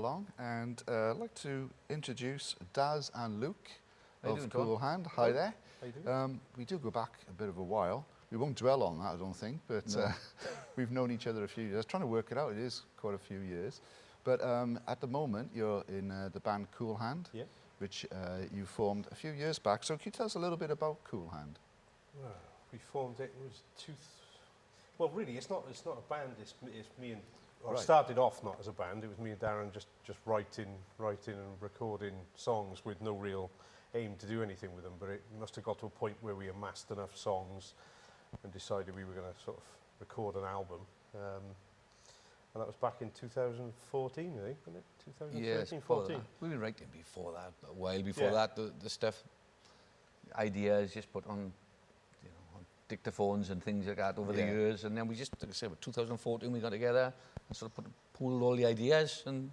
along, and I'd like to introduce Daz and Luke How of you doing, Coolhand. Hi there. How you doing? We do go back a bit of a while. We won't dwell on that, I don't think, but No. we've known each other a few years. Trying to work it out, it is quite a few years. But at the moment, you're in the band Coolhand, Yeah. which you formed a few years back. So can you tell us a little bit about Coolhand? Well, we formed it was well, really, it's not a band. It's me and. Well, Right. It started off not as a band. It was me and Darren just writing and recording songs with no real aim to do anything with them. But it must have got to a point where we amassed enough songs and decided we were going to sort of record an album. And that was back in 2014, I think, wasn't it? 2013, 14. We've been writing before that, a while before Yeah. that. The stuff, ideas just put on, you know, on dictaphones and things like that over the Yeah. years. And then we just, like I said, 2014 we got together and sort of pooled all the ideas, and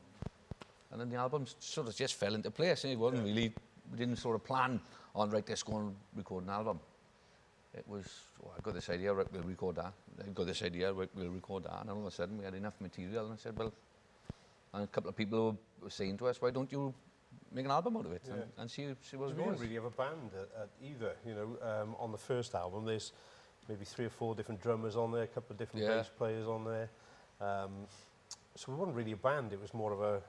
then the album sort of just fell into place. It wasn't really, we didn't sort of plan on, right, let's go and record an album. It was, oh, I got this idea, right, we'll record that. I got this idea, right, we'll record that. And all of a sudden we had enough material, and I said, well, and a couple of people were saying to us, why don't you make an album out of it and see what it We didn't goes. really have a band either. You know, on the first album, there's maybe 3 or 4 different drummers on there, a couple of different bass players on there. So we wasn't really a band. It was more of a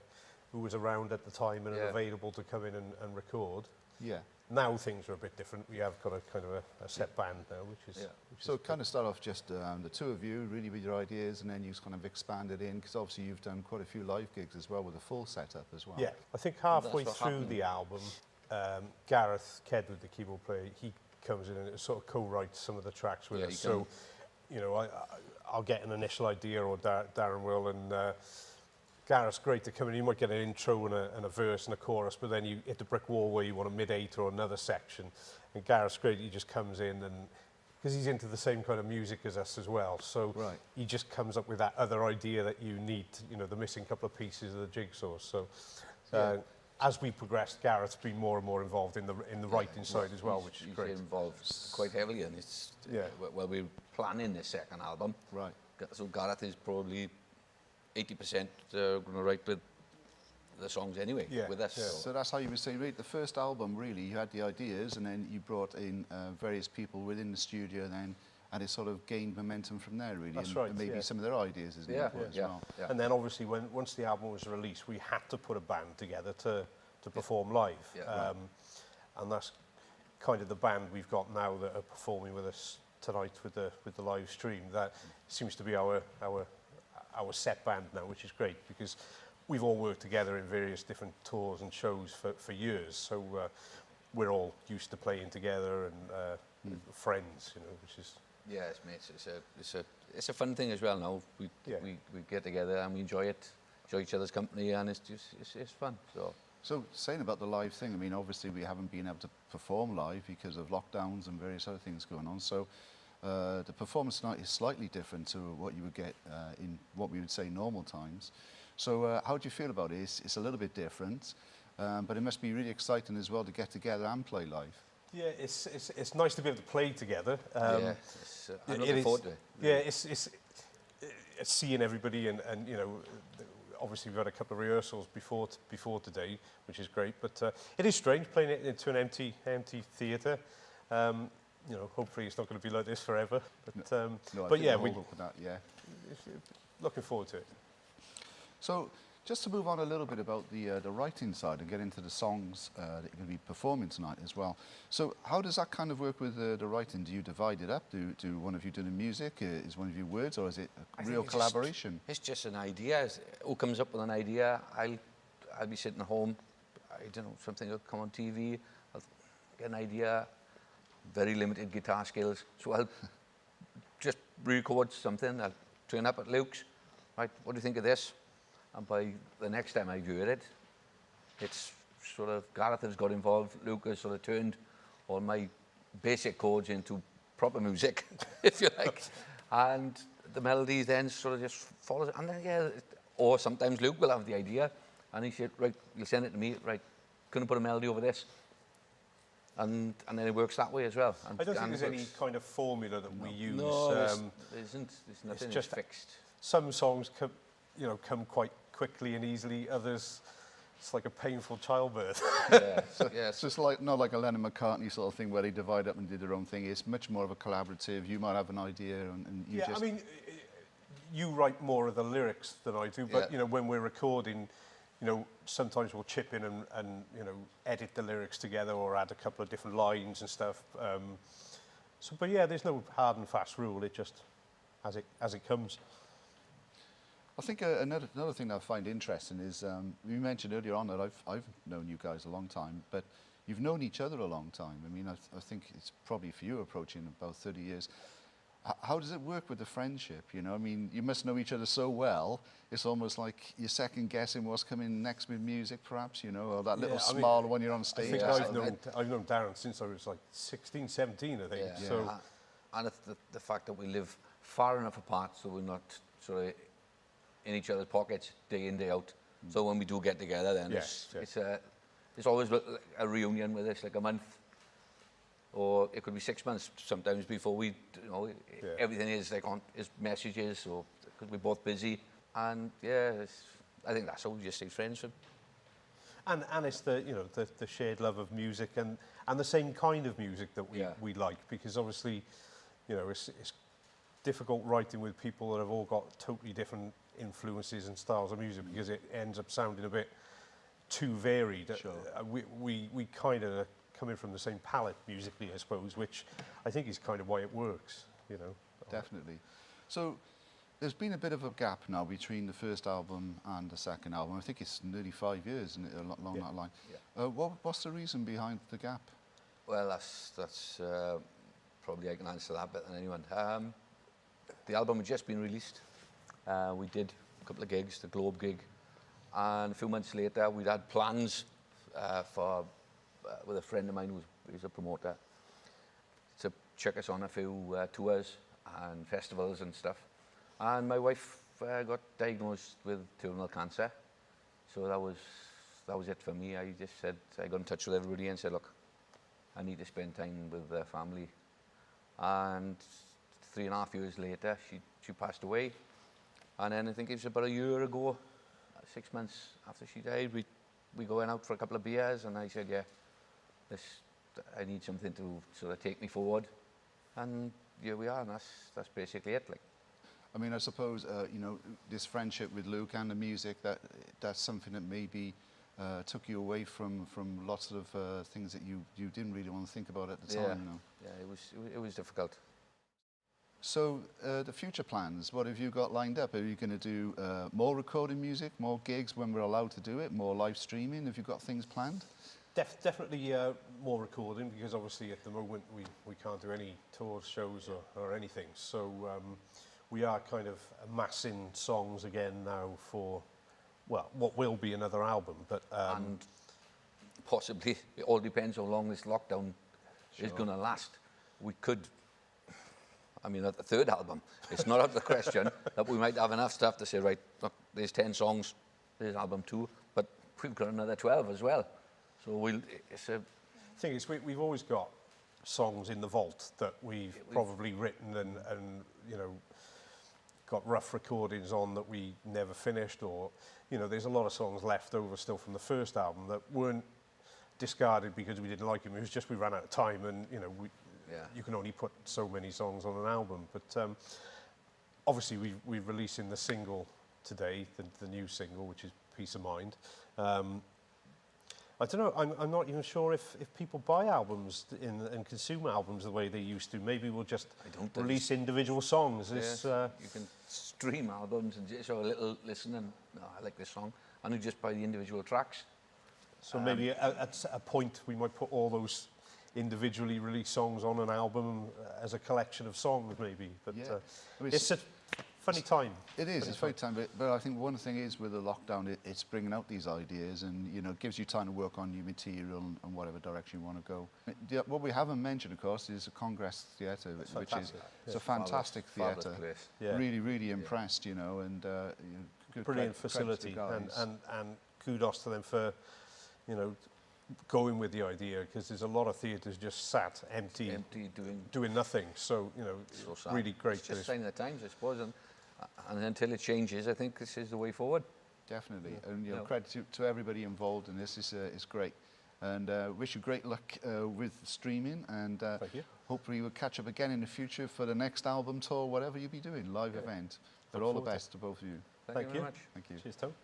who was around at the time and available to come in and record. Yeah. Now things are a bit different. We have got a kind of a set band now, which is So it kind of start off just the two of you, really with your ideas, and then you kind of expanded in, because obviously you've done quite a few live gigs as well with a full setup as well. Yeah, I think halfway what through happened. the album, Gareth Kedwood, the keyboard player, he comes in and sort of co-writes some of the tracks with Yeah, us. he So, you know, I'll get an initial idea, or Darren will, and Gareth's great to come in. You might get an intro and a verse and a chorus, but then you hit the brick wall where you want a mid-8 or another section. And Gareth's great. He just comes in, and because he's into the same kind of music as us as well, so he just comes up with that other idea that you need, you know, the missing couple of pieces of the jigsaw. So as we progressed, Gareth's been more and more involved in the writing side as well, which is great. He's involved quite heavily, and it's well, we're planning the second album. Right. So Gareth is probably 80% going to write with the songs anyway with us. Yeah. So that's how you were saying, right, the first album, really, you had the ideas, and then you brought in various people within the studio then, and it sort of gained momentum from there, really. That's and, right, and maybe some of their ideas as well. And then obviously once the album was released, we had to put a band together to perform live. And that's kind of the band we've got now that are performing with us tonight with the live stream. That seems to be our set band now, which is great, because we've all worked together in various different tours and shows for years. So we're all used to playing together and friends, you know, which is... Yes, mate. It's a fun thing as well now. We get together and we enjoy it, enjoy each other's company, and it's fun. So saying about the live thing, I mean, obviously we haven't been able to perform live because of lockdowns and various other things going on. So the performance tonight is slightly different to what you would get in what we would say normal times. So how do you feel about it? It's a little bit different, but it must be really exciting as well to get together and play live. Yeah, it's nice to be able to play together. I'm looking forward to it. Yeah, it's seeing everybody, and you know, obviously we've had a couple of rehearsals before today, which is great. But it is strange playing it into an empty theatre. You know, hopefully it's not going to be like this forever. But yeah, we're looking forward to it. So just to move on a little bit about the writing side and get into the songs that you're going to be performing tonight as well. So how does that kind of work with the writing? Do you divide it up? Do one of you do the music? Is one of you words, or is it a real collaboration? It's just an idea. Who comes up with an idea? I'll be sitting at home. I don't know, something will come on TV. I'll get an idea. Very limited guitar skills, so I'll just record something. I'll turn up at Luke's. Right, what do you think of this? And by the next time I hear it, it's sort of Gareth has got involved. Luke has sort of turned all my basic chords into proper music, if you like, and the melodies then sort of just follows. And then or sometimes Luke will have the idea, and he said, right, you'll send it to me. Right, couldn't put a melody over this. And then it works that way as well. And I don't think there's any kind of formula that we use. No, there isn't. There's nothing just fixed. Some songs come quite quickly and easily. Others, it's like a painful childbirth. Yeah, So, yeah, so it's like not like a Lennon McCartney sort of thing where they divide up and did their own thing. It's much more of a collaborative. You might have an idea, and you Yeah, just. I mean, you write more of the lyrics than I do, but Yeah. you know, when we're recording, you know, sometimes we'll chip in and you know, edit the lyrics together or add a couple of different lines and stuff. So, but yeah, there's no hard and fast rule. It just as it comes. I think another thing that I find interesting is you mentioned earlier on that I've known you guys a long time, but you've known each other a long time. I mean, I think it's probably for you approaching about 30 years. How does it work with the friendship? You know, I mean, you must know each other so well. It's almost like you're second guessing what's coming next with music, perhaps. You know, or that little Yeah, I mean, smile when you're on I stage. think Yeah, I've known Darren since I was like 16, 17, I think. yeah. So And it's the fact that we live far enough apart so we're not sort of in each other's pockets day in, day out. So when we do get together, then Yes, it's always a reunion with us, like a month. Or it could be 6 months sometimes before we, you know, everything is like on is messages, or because we're both busy. And yeah, I think that's how we just stay friends. and it's the, you know, the shared love of music and the same kind of music that we like, because obviously, you know, it's difficult writing with people that have all got totally different influences and styles of music, because it ends up sounding a bit too varied. Sure. We kind of coming from the same palette musically, I suppose, which I think is kind of why it works, you know. Definitely. So there's been a bit of a gap now between the first album and the second album. I think it's nearly 5 years, isn't it, along that line? Yeah. What's the reason behind the gap? Well, that's probably I can answer that better than anyone. The album had just been released. We did a couple of gigs, the Globe gig, and a few months later we'd had plans for with a friend of mine who's a promoter to check us on a few tours and festivals and stuff. And my wife got diagnosed with terminal cancer, so that was it for me. I just said, I got in touch with everybody and said, look, I need to spend time with the family. And 3.5 years later, she passed away. And then I think it was about a year ago, 6 months after she died, we going out for a couple of beers, and I said, yeah, I need something to sort of take me forward. And here we are, and that's basically it. Like, I mean, I suppose, you know, this friendship with Luke and the music, that's something that maybe took you away from lots of things that you didn't really want to think about at the time. You know? Yeah, it was difficult. So the future plans, what have you got lined up? Are you going to do more recording music, more gigs when we're allowed to do it, more live streaming? Have you got things planned? Definitely more recording, because obviously at the moment we can't do any tours, shows or anything. So we are kind of amassing songs again now for, well, what will be another album. But And possibly, it all depends how long this lockdown is going to last. We could, I mean, at the third album, it's not out of the question that we might have enough stuff to say, right, look, there's 10 songs, there's album 2, but we've got another 12 as well. So it's a... thing is, we've always got songs in the vault that we've probably written and you know, got rough recordings on that we never finished, or, you know, there's a lot of songs left over still from the first album that weren't discarded because we didn't like them. It was just we ran out of time, and, you know, you can only put so many songs on an album. But obviously we're releasing the single today, the new single, which is Peace of Mind. I don't know, I'm not even sure if people buy albums and consume albums the way they used to. Maybe we'll just release individual songs. Yes, you can stream albums and just have a little listen and, oh, I like this song, and you just buy the individual tracks. So maybe at a point we might put all those individually released songs on an album as a collection of songs, maybe. But Yeah. I mean, it's a funny time. It is, it's very time, but I think one thing is with the lockdown, it's bringing out these ideas, and, you know, it gives you time to work on new material and whatever direction you want to go. Yeah, what we haven't mentioned, of course, is the Congress Theatre, which is it's a fantastic theatre. Yeah. Really, really impressed, you know, and you know, good Brilliant credit to the facility, guys. and kudos to them for, you know, going with the idea, because there's a lot of theatres just sat empty doing nothing. So, you know, so sad. really great. It's just sign of the times, I suppose, and until it changes, I think this is the way forward. definitely. Yeah. And Yeah. credit to everybody involved in this. Is great. And wish you great luck with streaming. And Thank you. hopefully we'll catch up again in the future for the next album tour, whatever you'll be doing, live event. But all the forward to best to both of you. Thank you very much. Thank you. Cheers, Tom.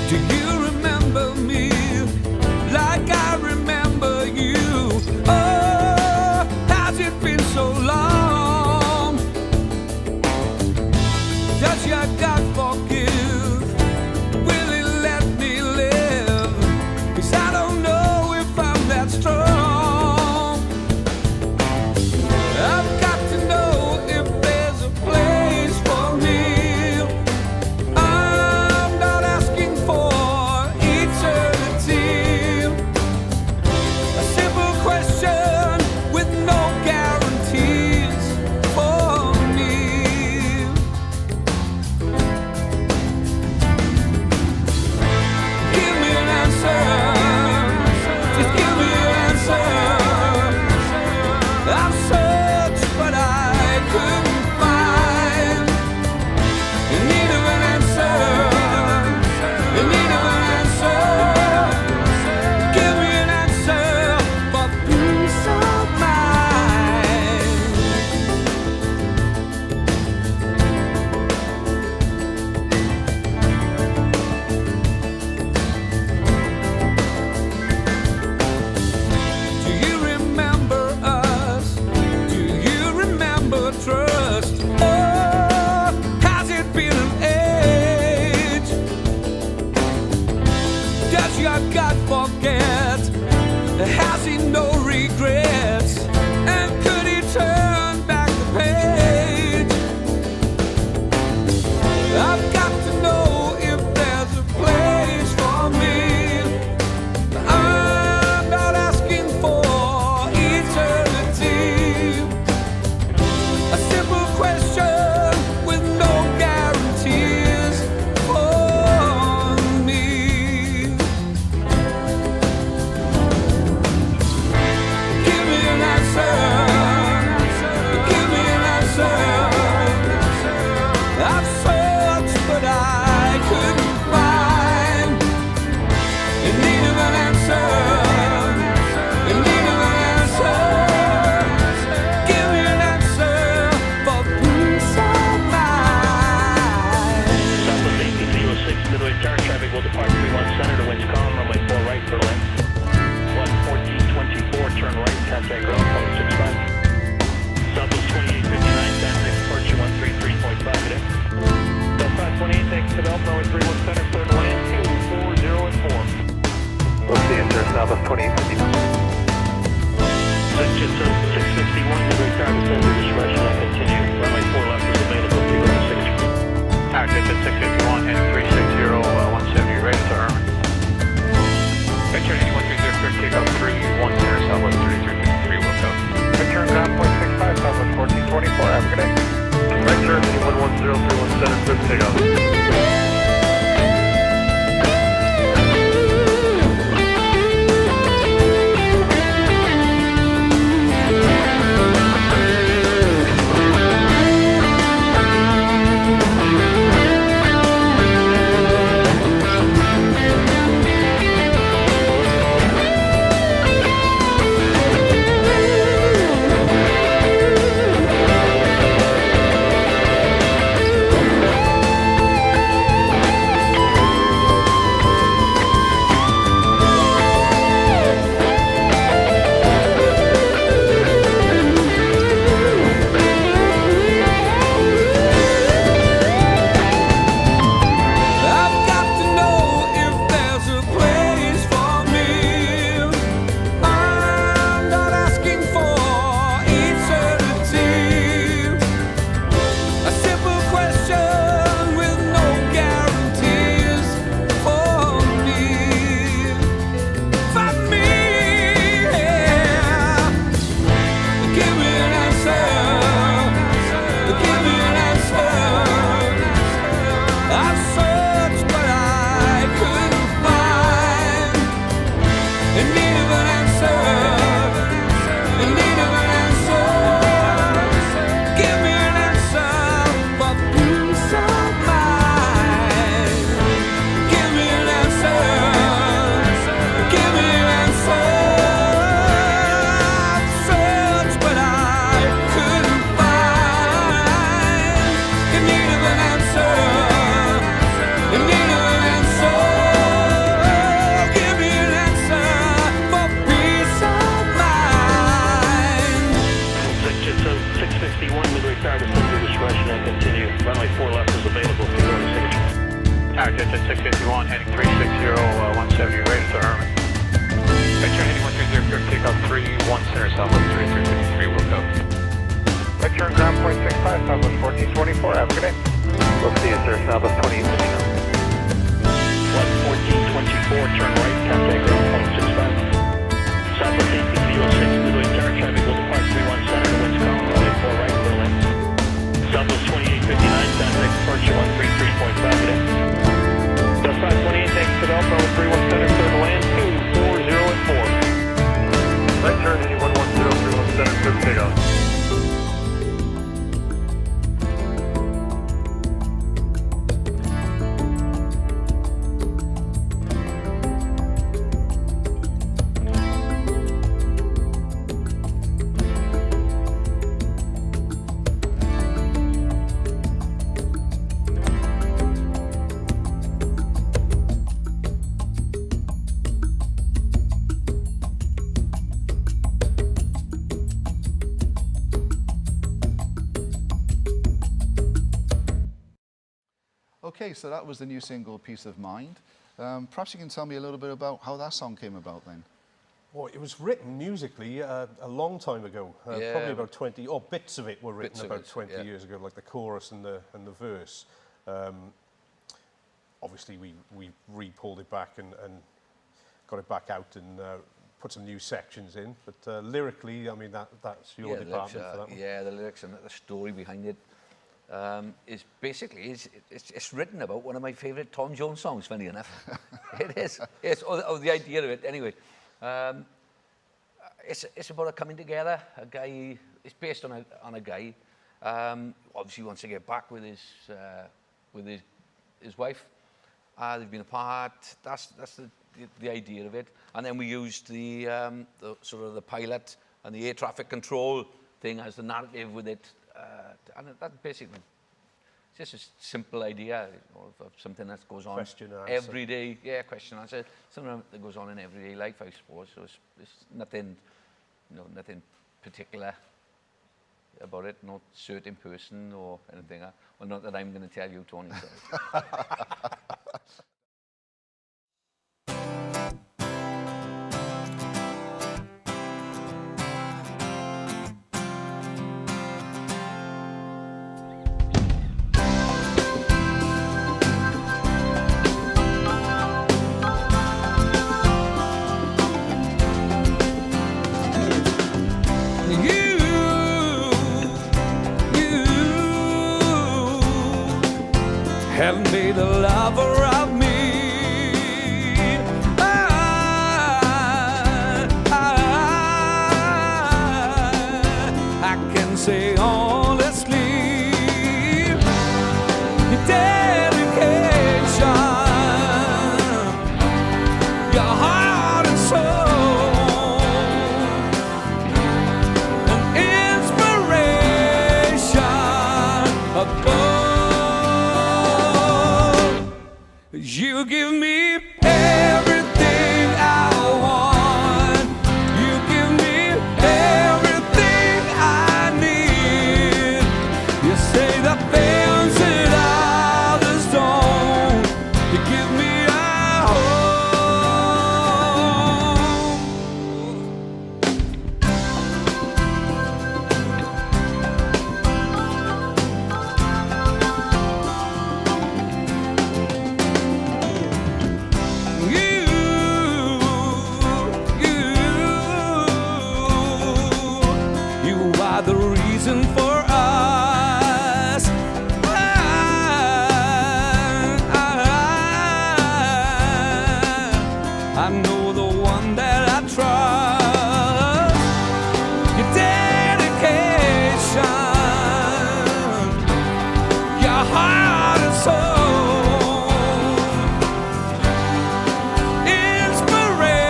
Do you remember me like I remember you? Oh, has it been so long? Does your God forgive? Will it let me live? 'Cause I don't know if I'm that strong. I've got to know if there's a place for me. I'm not asking for eternity. A simple question with no guarantees for me. Give me an answer. Just give me an answer. I've searched, but I couldn't find. In need of an answer. In need of an answer. Give me an answer for peace of mind. Do you remember us? Do you remember trust? Oh, has it been an age? Does your God forget? Has he no regrets? And could he turn back the page? I've got to know if there's a place for me. I'm not asking for eternity. A simple question with no guarantees for me. Give me an answer. Give me an answer. I've searched, but I couldn't find. In need of an answer. In need of an answer. Give me an answer for peace of mind. Southwest APC 06, Midway Tower traffic will depart 31 center to winds calm, runway 4 right for left. 11424, turn right, contact ground, 0.65. Southwest 2859, contact departure 133.5 today. South 528, thanks to Bell, runway 31 center, clear to land, 240 and 4. What's the answer, Southwest 2859? Section 651, Midway Tower, descend to discretion, and continue. Runway 4 left is available, 206. Tower, distance 651, heading 360, 170, ready to arm. Return 8130, takeoff 31 center, Southwest 3353, will go. Return ground point 65, Southwest 1424, have a good day. Right turn 1110, 31 center, good takeoff. Tower Distance 651, heading 360, 170, rated to Herman. Vector heading 130, takeoff 31 center, Southwest 3353, will go. Vector and ground point 65, Southwest 1424, have a good day. We'll see you, sir, Southwest 2859. 1424, turn right, contact ground point 65. Southwest 1806, midway turn, traffic will depart 31 center, the wind's calm, runway 4 right, clear lane. Southwest 2859, contact departure 133.5 today. South 528, thanks to Delta, 31 center, clear to land, 240 and 4. Right turn, heading 110, 31 center, clear to takeoff. Okay, so that was the new single, Peace of Mind. Perhaps you can tell me a little bit about how that song came about then. Well, it was written musically a long time ago. Yeah. Probably about 20, or bits of it were written Bits of about it, 20 yeah. years ago, like the chorus and the verse. Obviously, we re-pulled it back and got it back out and put some new sections in. But lyrically, I mean, that's your department for that one. Yeah, the lyrics and the story behind it is basically it's written about one of my favourite Tom Jones songs. Funny enough, it is. It's or the idea of it anyway. It's about a coming together. A guy. It's based on a guy. Obviously, wants to get back with his wife. They've been apart. That's the idea of it. And then we used the sort of the pilot and the air traffic control thing as the narrative with it. And that basically, it's just a simple idea of something that goes on Question and answer. every day. Yeah, question and answer. Something that goes on in everyday life, I suppose. So it's nothing, nothing particular about it. Not certain person or anything. Well, not that I'm going to tell you, Tony. So. Have made a lover of me. I can say honestly, your dedication, your heart and soul, an inspiration above. You give me everything I want. You give me everything I need. You say the things that others don't. You give me a You are the reason for us. I know the one that I trust. Your dedication, your heart and soul, inspiration,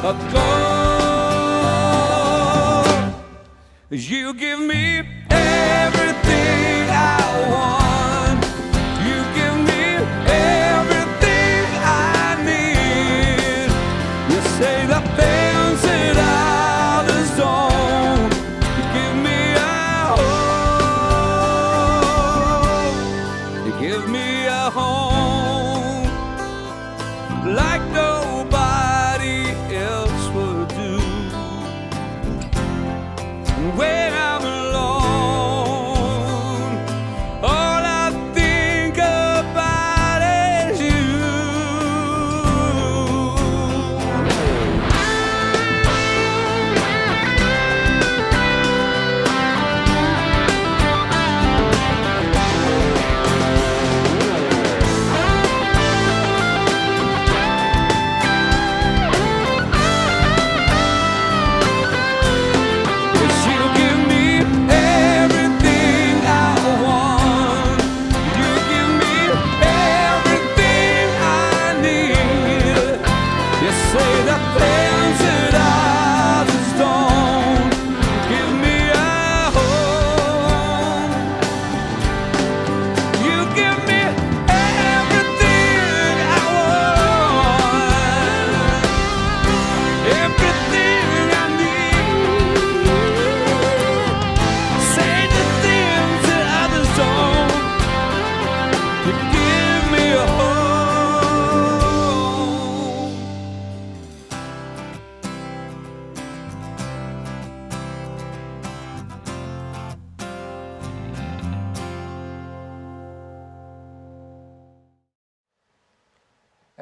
a goal. You give me everything I want. You give me everything I need. You say the things that others don't. You give me a hope. You give me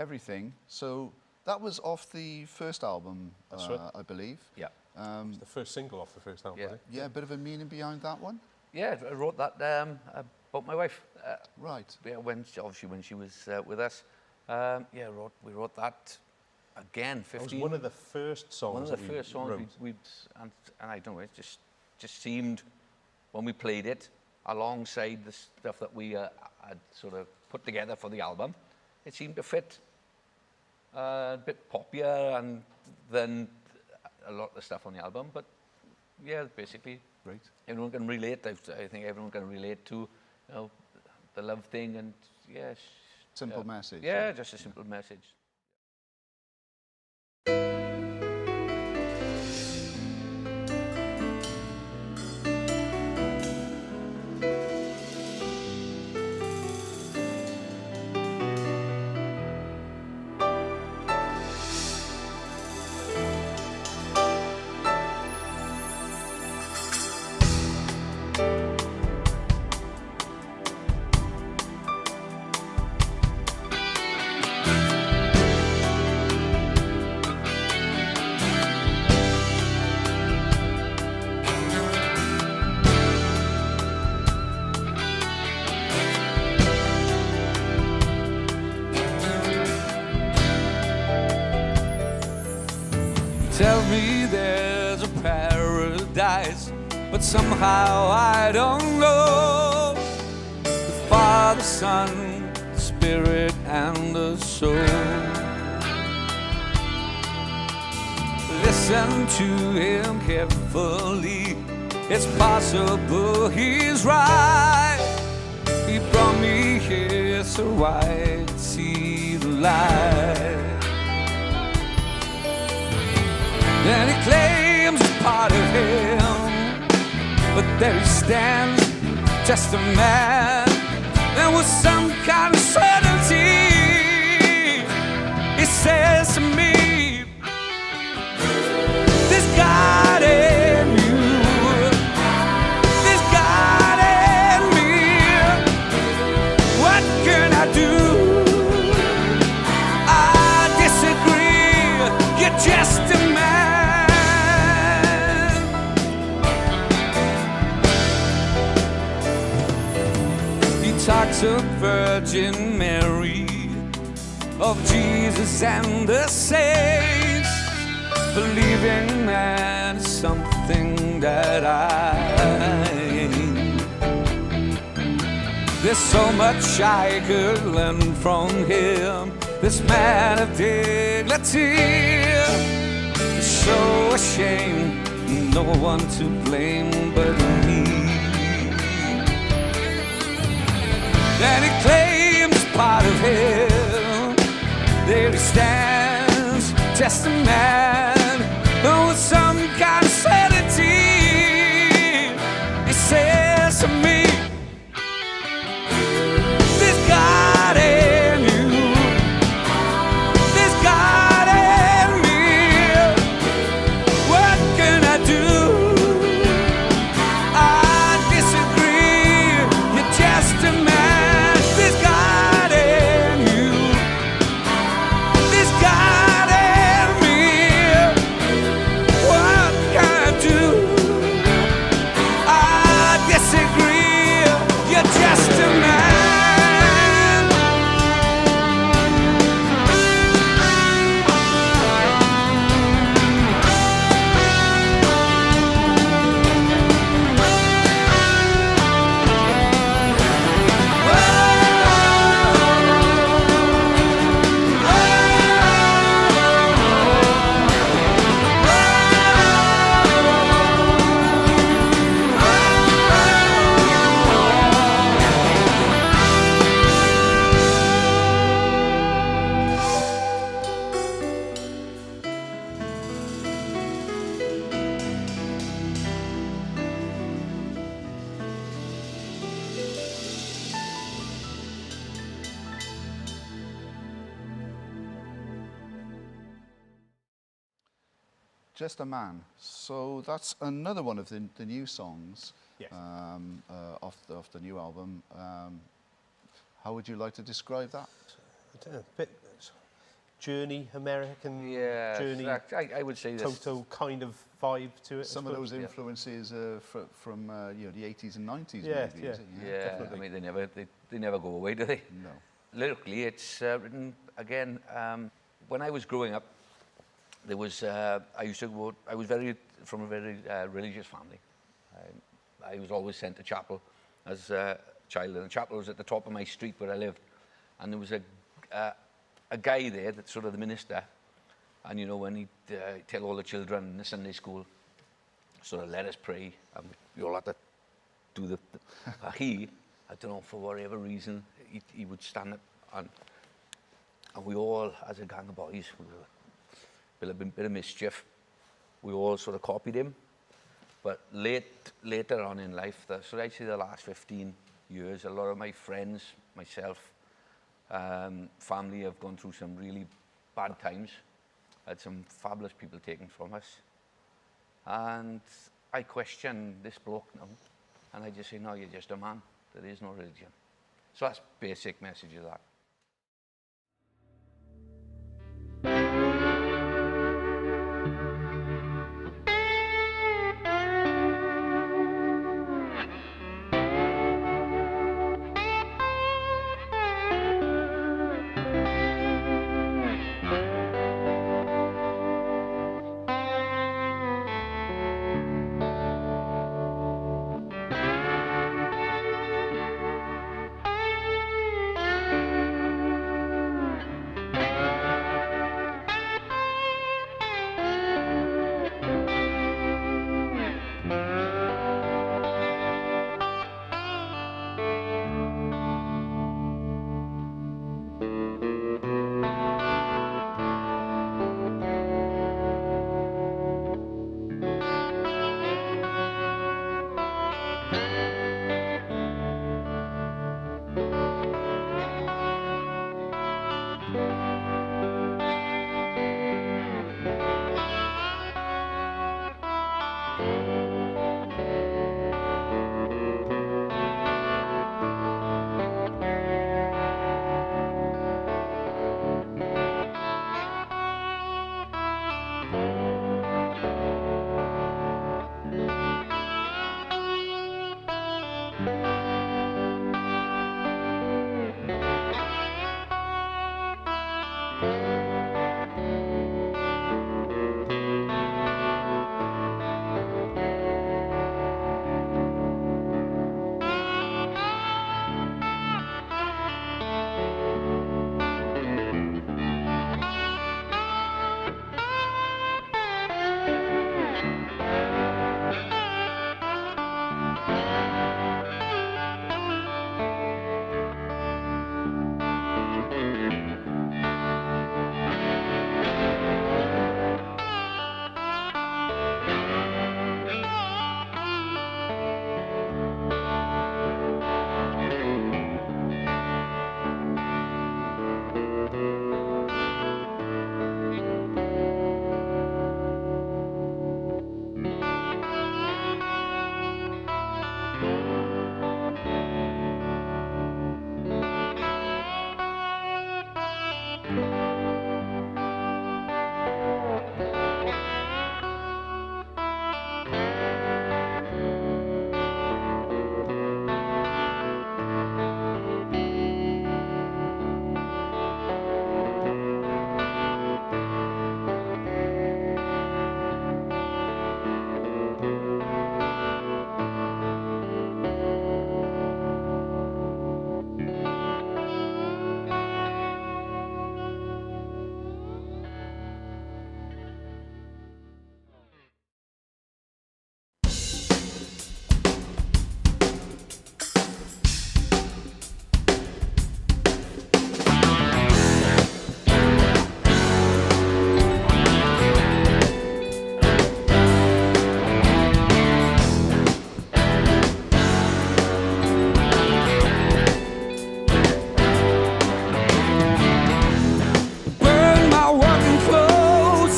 everything. So that was off the first album, That's right. I believe. Yeah. It's the first single off the first album, Yeah. I think. Yeah, a bit of a meaning behind that one. Yeah, I wrote that about my wife. Right. Yeah, when she was with us. Yeah, we wrote that again. It 15. was one of the first songs. One of the first songs we'd and I don't know. It just seemed when we played it alongside the stuff that we had sort of put together for the album, it seemed to fit a bit poppier and than a lot of the stuff on the album. But yeah, basically, Great. everyone can relate. I think everyone can relate to, the love thing and yeah. Simple message. Yeah, just a simple message. Tell me there's a paradise, but somehow I don't know. The Father, Son, the Spirit, and the soul. Listen to him carefully. It's possible he's right. He brought me here so I could see the light. And he claims it's part of him, but there he stands, just a man, and with some kind of certainty, he says to me, there's God in you, there's God in me, what can I do? I disagree, you're just a man. Talks of Virgin Mary, of Jesus and the saints, believing that is something that I ain't. There's so much I could learn from him, this man of dignity. So ashamed, no one to blame but me. And he claims part of him. There he stands, just a man with some kind of sanity. He says to me, there's God in you, there's God in me. What can I do? I disagree, you're just a man. Just a Man. So that's another one of the new songs. Yes. Off the new album. How would you like to describe that? I don't know, a bit journey, American Yeah, journey, I would say this. Toto kind of vibe to it. I Some of suppose. those influences from you know, the 80s and 90s, Yeah, maybe. yeah. Is it? Yeah, definitely. I mean, they never go away, do they? No. Lyrically, it's written, again, when I was growing up, there was, I was from a very religious family. I was always sent to chapel as a child, and the chapel was at the top of my street where I lived. And there was a guy there that's sort of the minister, and you know, when he'd tell all the children in the Sunday school, sort of let us pray, and we all had to do the he, I don't know, for whatever reason, he would stand up, and we all, as a gang of boys, we were a bit of mischief, we all sort of copied him. But later on in life, so I'd say the last 15 years, a lot of my friends, myself, family have gone through some really bad times. Had some fabulous people taken from us. And I question this bloke now, and I just say, no, you're just a man. There is no religion. So that's basic message of that.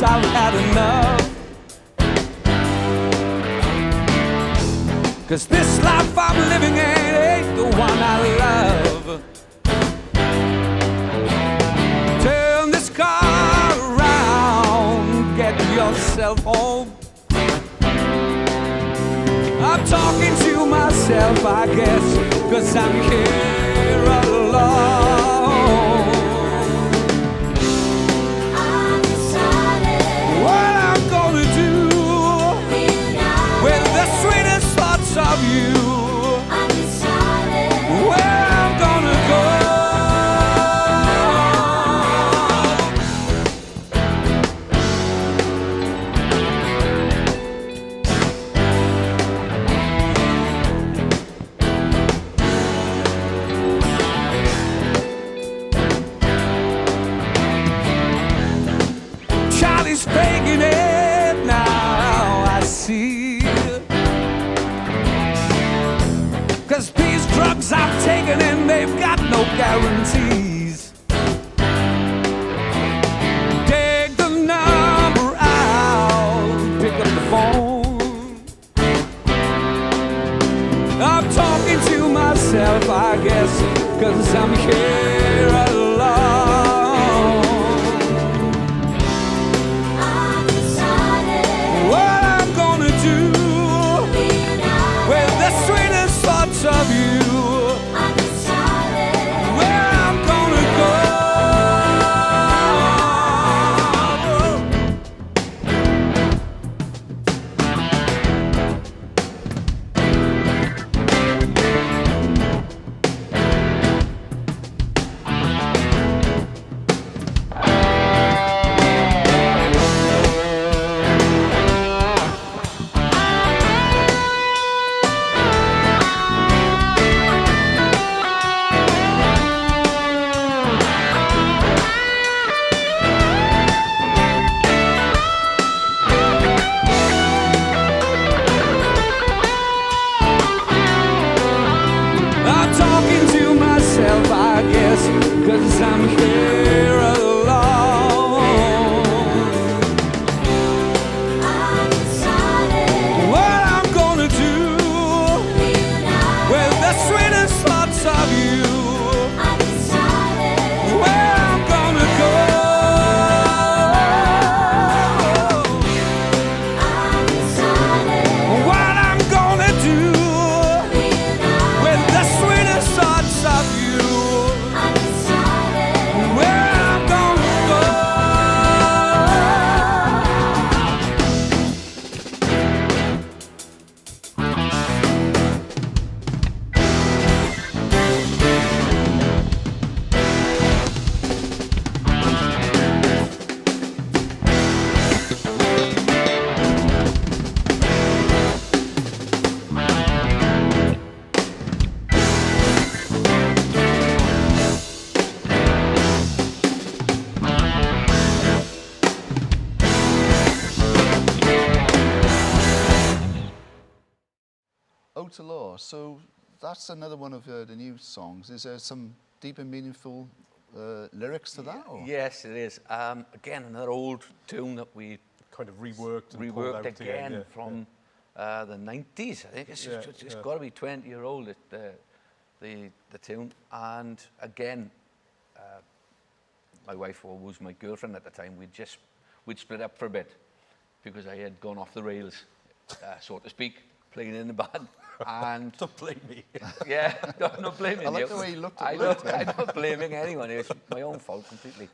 I've had enough. 'Cause this life I'm living ain't the one I love. Turn this car myself home. I'm talking to myself, I guess, 'cause I'm here alone. I'm decided what I'm gonna do with the sweetest thoughts of you. I'm decided where I'm gonna go. Charlie's faking it now, I see. 'Cause these drugs I've taken and they've got no guarantees. Take the number out, pick up the phone. I'm talking to myself, I guess, 'cause I'm here alone. I've decided what I'm gonna do with the sweetest thoughts of you. I'm decided where I'm gonna go. I'm talking to myself, I guess, 'cause I'm here alone. I'm decided what I'm gonna do with the sweetest thoughts of you. I'm decided where I'm gonna go. I'm decided what I'm gonna do with the sweetest thoughts of you. I'm decided where I'm gonna go. Outer Law. So that's another one of the new songs. Is there some deep and meaningful lyrics to that? Or? Yes, it is. Again, another old tune that we Kind of reworked and pulled reworked out again yeah. from the 90s. I think it's got to be 20-year-old, the tune. And again, my wife, or was my girlfriend at the time, we'd split up for a bit because I had gone off the rails, so to speak, playing in the band. And Don't blame me. yeah, not blaming I like you. the way you looked I'm at not blaming anyone. It's my own fault completely.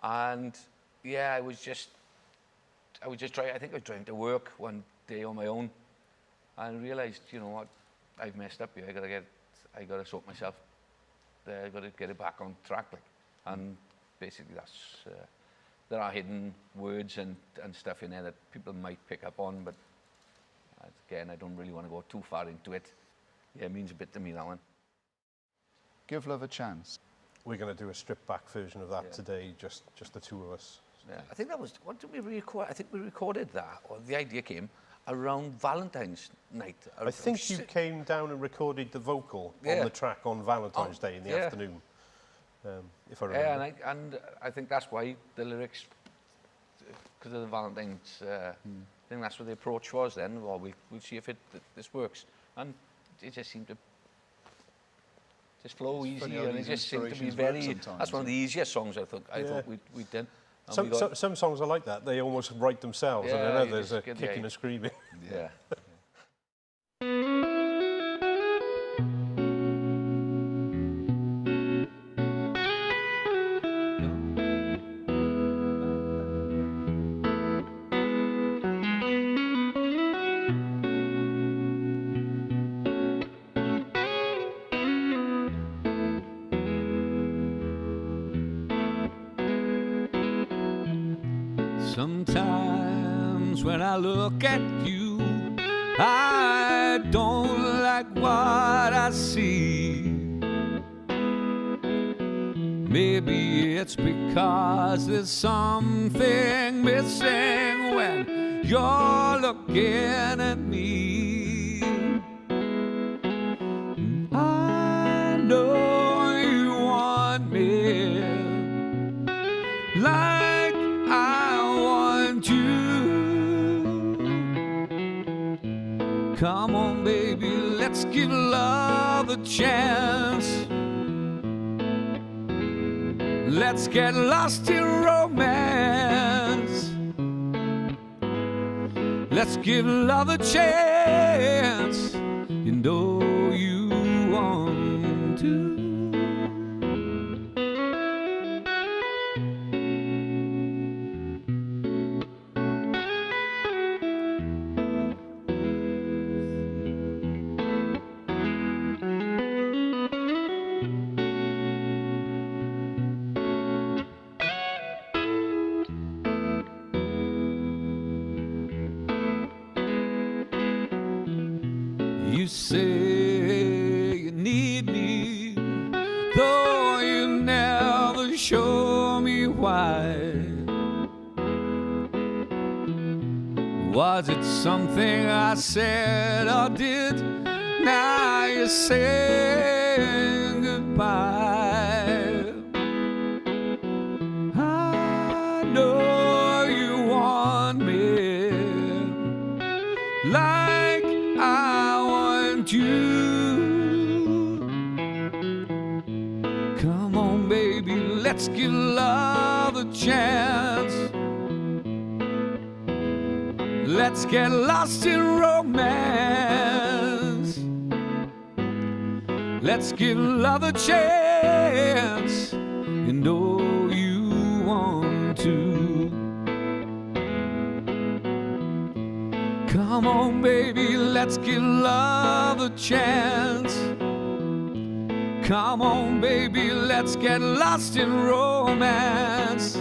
And yeah, I was just trying. I think I was driving to work one day on my own, and realised, you know what, I've messed up here. I gotta sort myself. I gotta get it back on track. Like, and basically that's there are hidden words and stuff in there that people might pick up on, but again, I don't really want to go too far into it. Yeah, it means a bit to me, that one. Give Love a Chance. We're going to do a stripped back version of that Yeah. today, just the two of us. Yeah, I think that was, what did we record? I think we recorded that, or the idea came around Valentine's night. I think you came down and recorded the vocal Yeah. on the track on Valentine's Day in the yeah. afternoon, if I remember. Yeah, and I think that's why the lyrics, because of the Valentine's I think that's what the approach was then. Well, we'll see if this works. And it just seemed to just flow easy, and it just seemed to be very. That's one of the easiest songs I thought we'd done. Some songs are like that. They almost write themselves, and then others are kicking and screaming. Yeah. Sometimes when I look at you, I don't like what I see. Maybe it's because there's something missing when you're looking at me. I know you want me like I want you. Come on, baby, let's give love a chance. Let's get lost in romance. Let's give love a chance. You know you want to. You say you need me, though you never show me why. Was it something I said or did? Now you're saying goodbye. I know you want me like I want you. Come on, baby, let's give love a chance. Let's get lost in romance. Let's give love a chance. You know you want to. Come on, baby, let's give love a chance. Come on, baby, let's get lost in romance.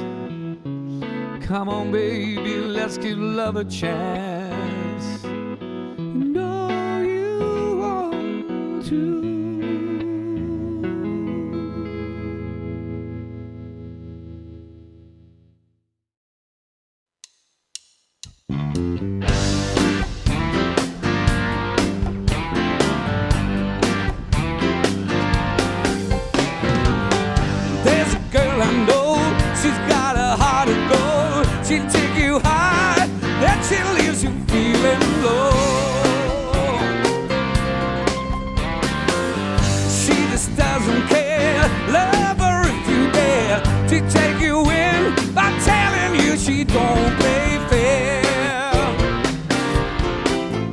Come on, baby, let's give love a chance. You know you want to. There's a girl I know, she's got a heart of gold. She'll take you high, then she leaves you feeling low. She just doesn't care, love her if you dare. To take you in by telling you she don't play fair.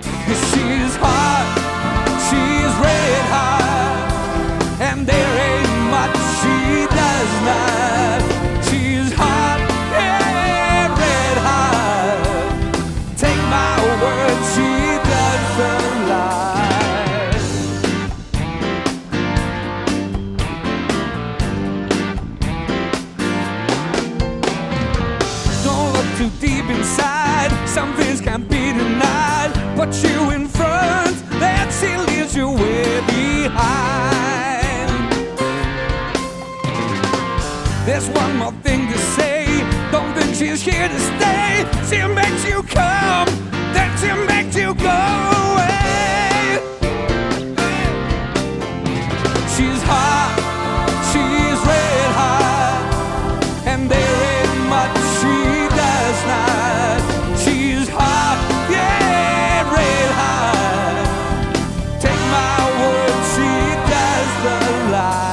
'Cause she's hot, she's red hot, and there ain't much she does not. She's hot and red hot. Take my word, she doesn't lie. Don't look too deep inside, some things can't be denied. Put you in front, then she leaves you way behind. There's one more thing to say, don't think she's here to stay. She makes you come, then she makes you go away. She's hot, she's red hot, and there ain't much she does not. She's hot, yeah, red hot. Take my word, she does the lie.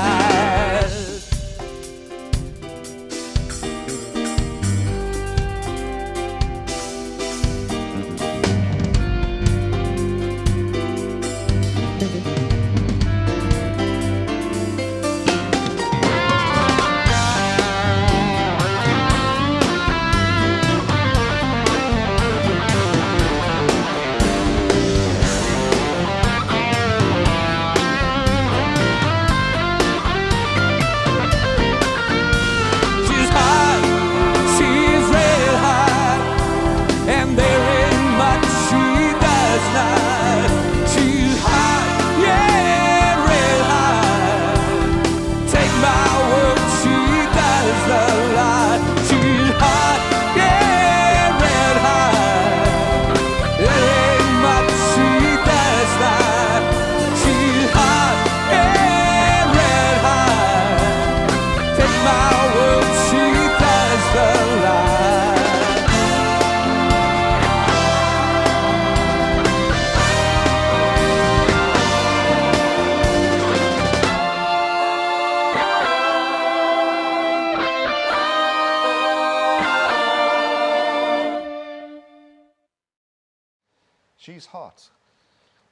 She's Hot.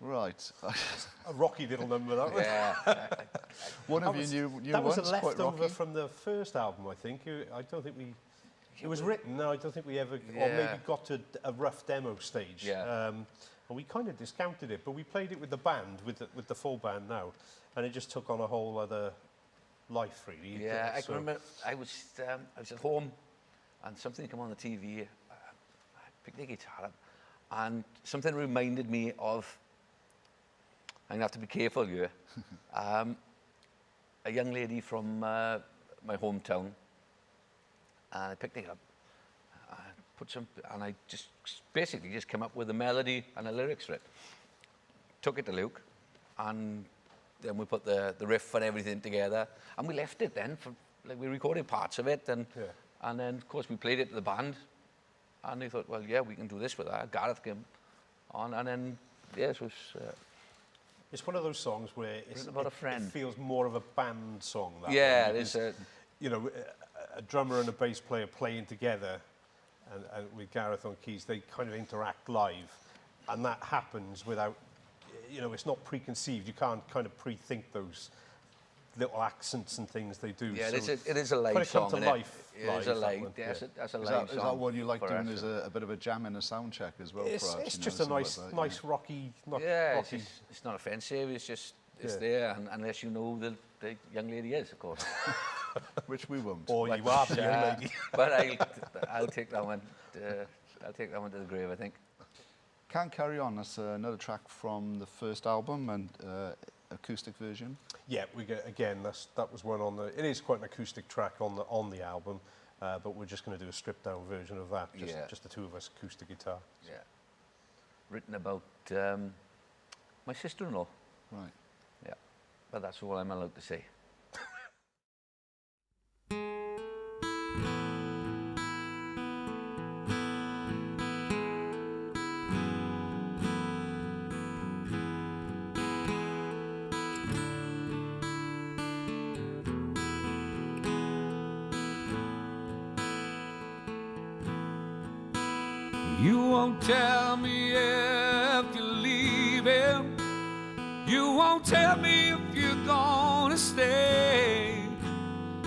Right. A rocky little number, that was. Yeah. One of you knew That was once, a quite leftover rocky. from the first album, I think. I don't think we... It was written, no, I don't think we ever... Or maybe got to a rough demo stage. Yeah. And we kind of discounted it, but we played it with the band, with the full band now, and it just took on a whole other life, really. Yeah, I So- can remember I was at home and something came on the TV. I picked the guitar up and something reminded me of, I'm going to have to be careful here, a young lady from my hometown. And I picked it up, I put some, and I just basically just came up with a melody and the lyrics for it. Took it to Luke, and then we put the riff and everything together, and we left it then for, like, we recorded parts of it, and then of course we played it to the band, and they thought, well, yeah, we can do this with that. Gareth came on, and then it was. It's one of those songs where It's about a friend. It feels more of a band song. That Yeah, one, it is. because, you know, a drummer and a bass player playing together, and with Gareth on keys, they kind of interact live, and that happens without, you know, it's not preconceived. You can't kind of pre-think those little accents and things they do. Yeah, so it is a live when it song. comes to isn't it? life, It is a that live. one, That's yeah. a Is live that song. what you like for doing us. as a bit of a jam and a sound check as well? It's, perhaps, it's you know, just a something nice, like that, nice rocky, Yeah, rocky. it's not offensive. It's just it's Yeah. there, and unless you know the young lady is, of course. Which we won't. Or But, you are the young lady. But I'll take that one. I'll take that one to the grave, I think. Can't Carry On, that's another track from the first album and acoustic version. Yeah, we get again. That was one on the. It is quite an acoustic track on the album, but we're just going to do a stripped down version of that. Just the two of us, acoustic guitar. Yeah. Written about my sister-in-law. Right. Yeah. But that's all I'm allowed to say. You won't tell me if you're leaving. You won't tell me if you're gonna stay.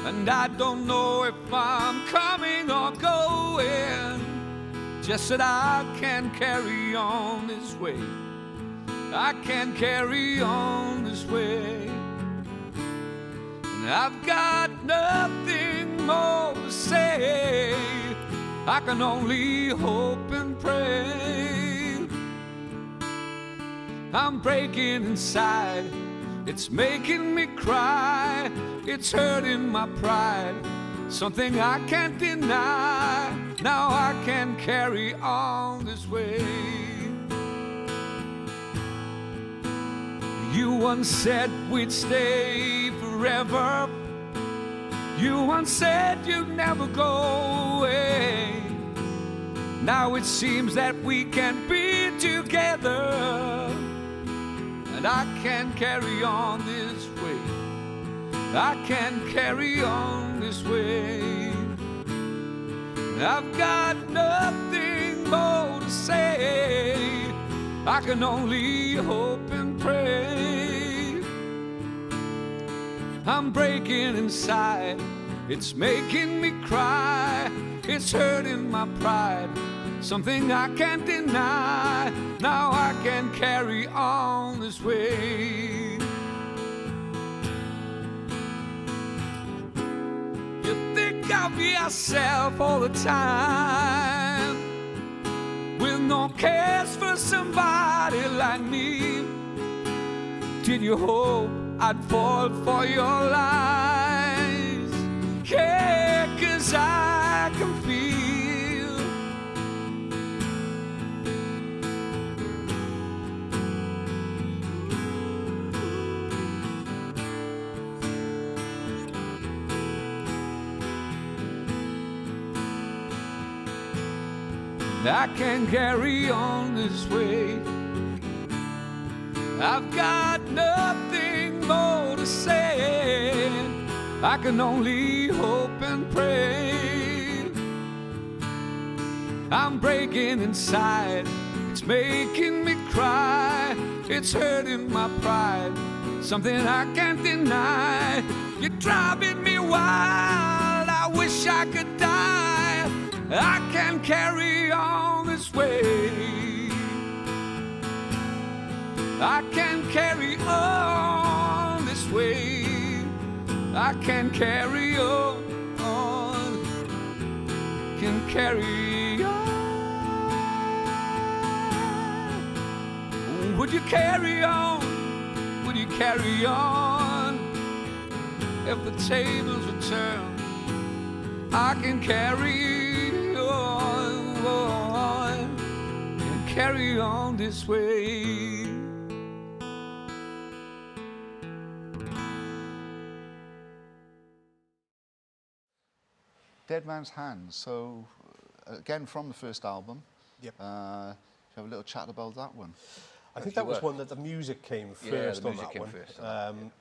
And I don't know if I'm coming or going. Just that I can carry on this way. I can carry on this way. And I've got nothing more to say. I can only hope and pray. I'm breaking inside. It's making me cry. It's hurting my pride. Something I can't deny. Now I can carry on this way. You once said we'd stay forever. You once said you'd never go away. Now it seems that we can be together, and I can carry on this way. I can carry on this way. I've got nothing more to say. I can only hope and pray. I'm breaking inside. It's making me cry. It's hurting my pride. Something I can't deny. Now I can carry on this way. You think of yourself all the time, with no cares for somebody like me. Did you hope I'd fall for your lies? Yeah, 'cause I can feel I can carry on this way. I've got nothing more to say. I can only hope and pray. I'm breaking inside. It's making me cry. It's hurting my pride, something I can't deny. You're driving me wild, I wish I could die. I can't carry on this way. I can't carry on this way. I can carry on, can carry on. Would you carry on? Would you carry on? If the tables were turned, I can carry on, can carry on this way. Dead Man's Hand. So, again, from the first album. Yep. Should we have a little chat about that one? I think that was one that the music came first on that one.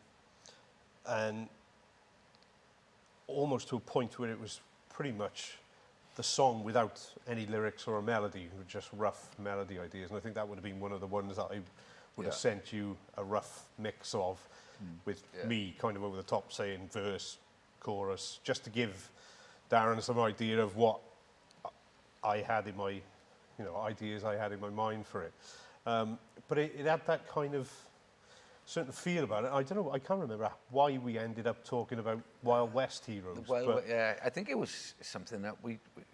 And almost to a point where it was pretty much the song without any lyrics or a melody, just rough melody ideas. And I think that would have been one of the ones that I would have sent you a rough mix of, with me kind of over the top saying verse, chorus, just to give Darren some idea of what I had in my, ideas I had in my mind for it. But it had that kind of certain feel about it. I don't know, I can't remember why we ended up talking about Wild West heroes. Well, yeah, I think it was something that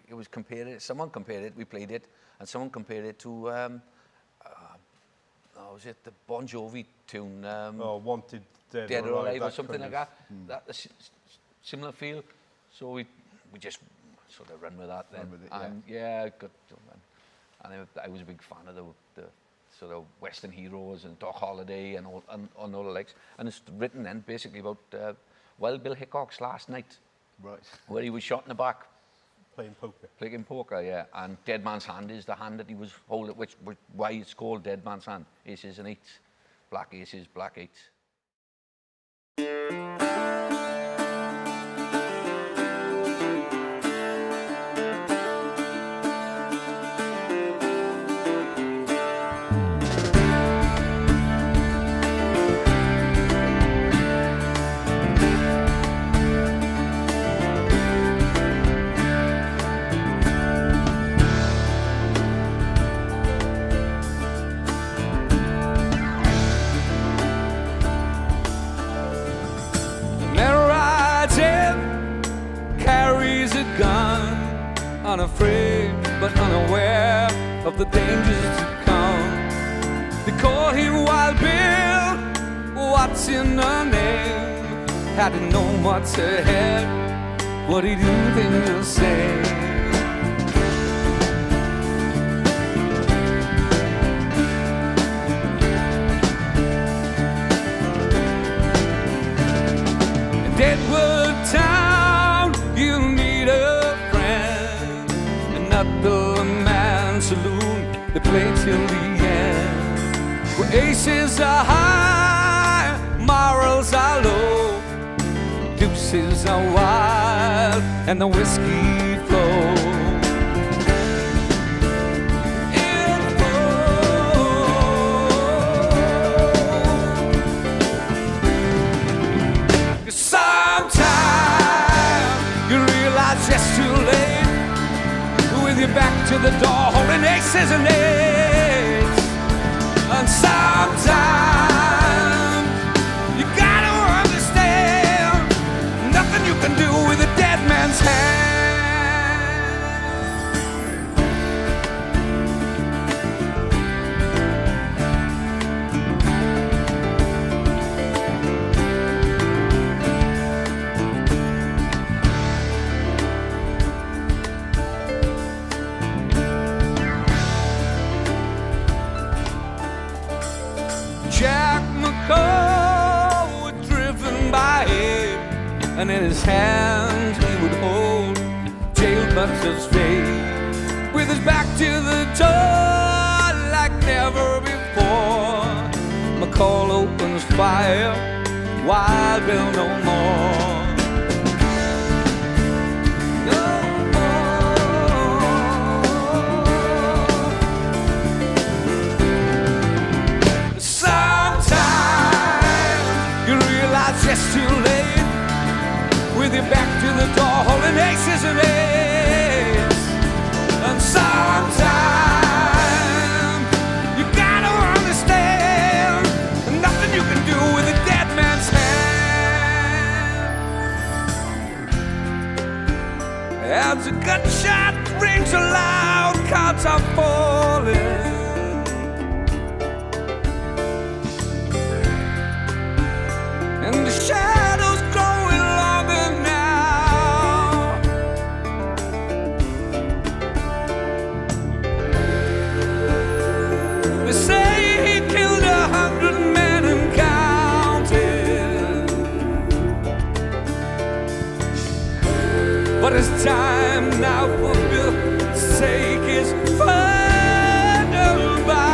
it was compared, someone compared it, we played it, and someone compared it to, was it the Bon Jovi tune? Wanted, Dead or Alive or something like that. That similar feel. So we just sort of run with that then. And I was a big fan of the sort of Western heroes and Doc Holliday and all the likes. And it's written then basically about Wild Bill Hickok's last night, Right. where he was shot in the back. Playing poker. Playing poker, yeah. And Dead Man's Hand is the hand that he was holding, which why it's called Dead Man's Hand. Aces and eights. Black aces, black eights. Unafraid but unaware of the dangers to come. They call him Wild Bill, what's in the name? Had to know what's ahead, what he do then he'll say. In Deadwood Town, you'll need a not the man saloon, they play till the end. Where aces are high, morals are low, deuces are wild, and the whiskey flows. Sometimes you realize it's too late. Back to the door, holding aces and eights. And sometimes you gotta understand, nothing you can do with a dead man's hand. And in his hands he would hold jail butler's fate, with his back to the door like never before. McCall opens fire, Wild Bill no more. No more. faces and age. And sometimes you gotta understand nothing you can do with a dead man's hand. As a gunshot rings aloud, cards are falling. And the shadows growing longer now. They say he killed 100 men and counted. But it's time now for Bill's sake is final bound.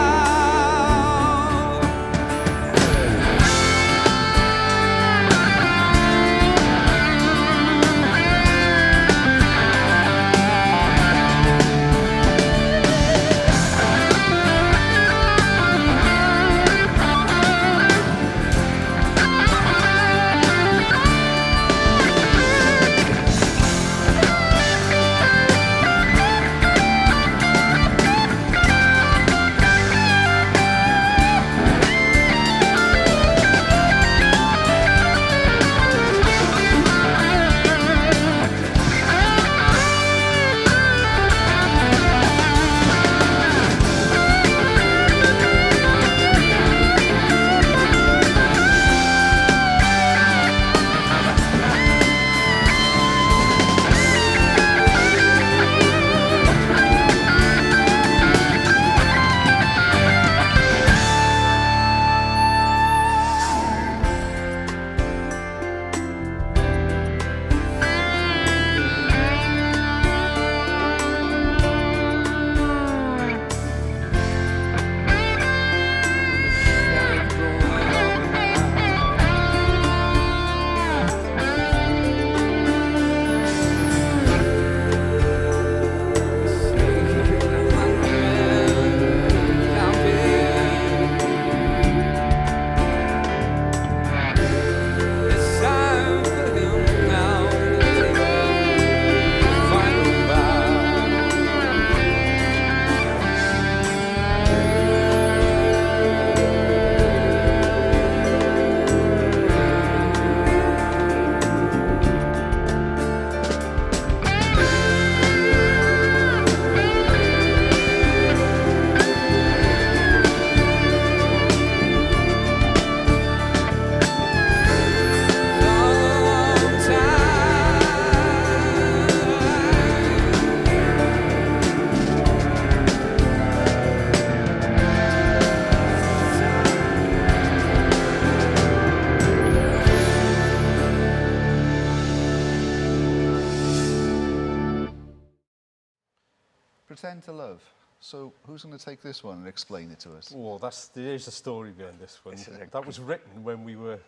Pretend to Love. So who's going to take this one and explain it to us? Oh, there's a story behind this one. That was written when we were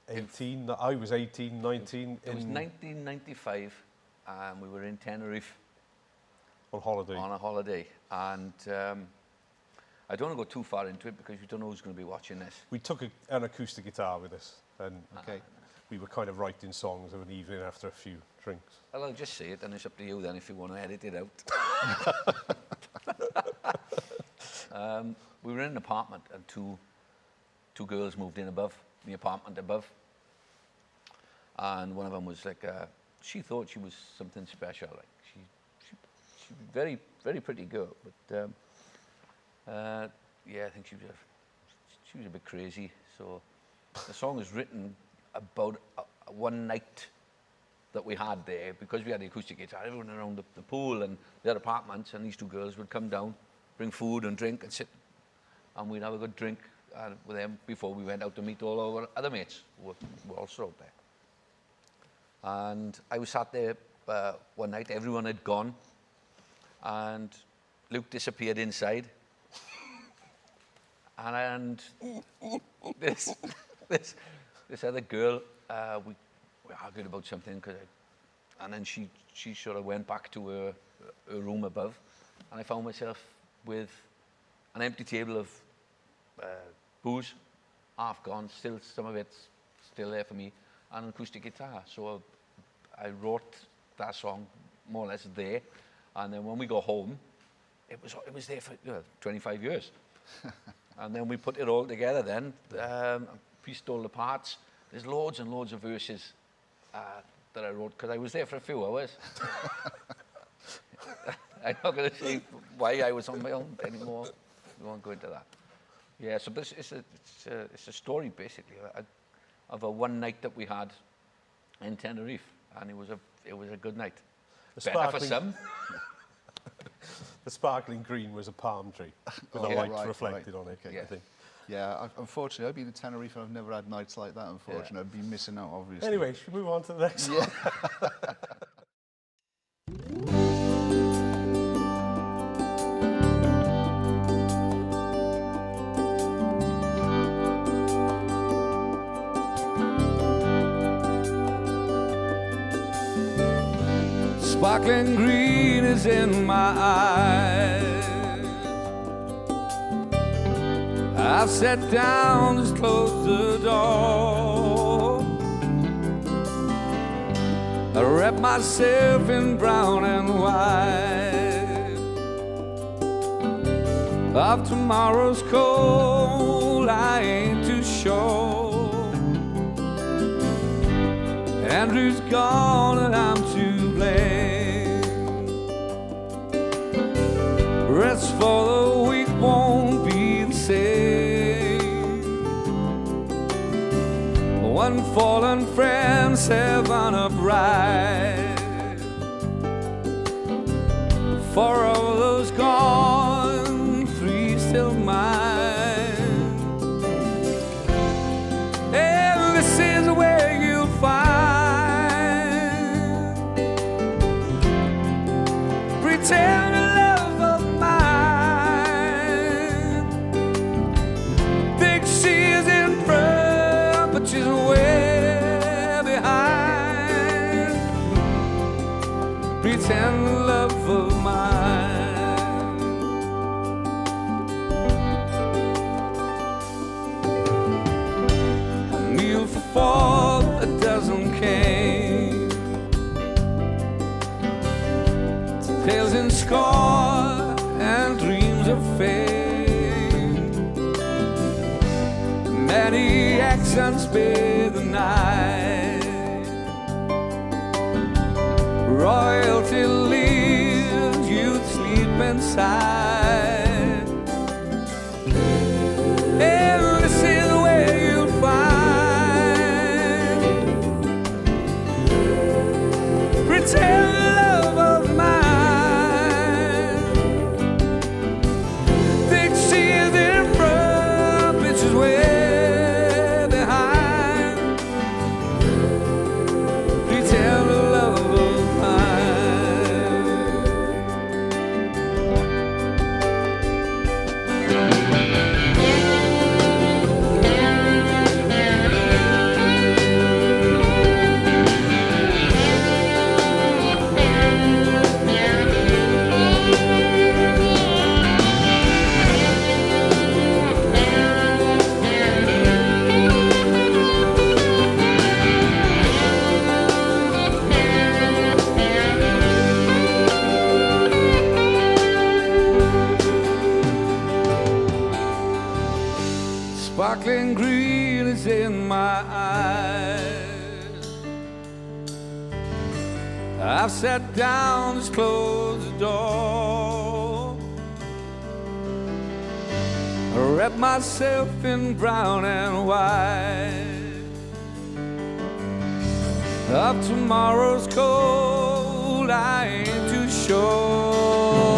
18. I was 18, 19. It was 1995, and we were in Tenerife on holiday. on a holiday. And I don't want to go too far into it because you don't know who's going to be watching this. We took an acoustic guitar with us, and Okay. we were kind of writing songs of an evening after a few drinks. Well, I'll just say it, and it's up to you then if you want to edit it out. We were in an apartment, and two girls moved in above, the apartment above. And one of them was like, she thought she was something special. Like she was very, very pretty girl, but yeah, I think she was a bit crazy. So the song is written about one night that we had there, because we had the acoustic guitar, everyone around the pool and their apartments, and these two girls would come down, bring food and drink and sit, and we'd have a good drink with them before we went out to meet all our other mates who were also out there. And I was sat there one night, everyone had gone, and Luke disappeared inside. And this other girl, we argued about something, and then she sort of went back to her room above, and I found myself with an empty table of booze, half gone, still some of it's still there for me, and an acoustic guitar. So I wrote that song more or less there, and then when we go home, it was there for 25 years. And then we put it all together then, pieced all the parts. There's loads and loads of verses that I wrote, because I was there for a few hours. I'm not going to say why I was on my own anymore. We won't go into that. Yeah, so this it's a story, basically, of a one night that we had in Tenerife, and it was a good night. Better for some. The sparkling green was a palm tree with the light reflected on it, Okay. I think. Yeah, unfortunately, I've been to Tenerife and I've never had nights like that, unfortunately. I'd be missing out, obviously. Anyway, should we move on to the next one? Sparkling green is in my eyes. I've sat down, just closed the door. I wrap myself in brown and white. Of tomorrow's cold, I ain't too sure. Andrew's gone and I'm to blame. Rest for the weak won't be the same. One fallen friend, seven upright. Four of those gone, three still mine. And this is where you'll find pretend love of mine. Think she's in front, but she's way behind. Pretend love of mine. A meal for four, a dozen came. Tales in score and dreams of fame. Many accents bathe the night. Royalty leaves youth sleep inside. And this is where you'll find pretend love of mine. Think she's in front, but she's way behind. Pretend love of mine. Sparkling green is in my eyes. I've sat down, just closed the door. I wrap myself in brown and white. Of tomorrow's cold, I ain't too sure.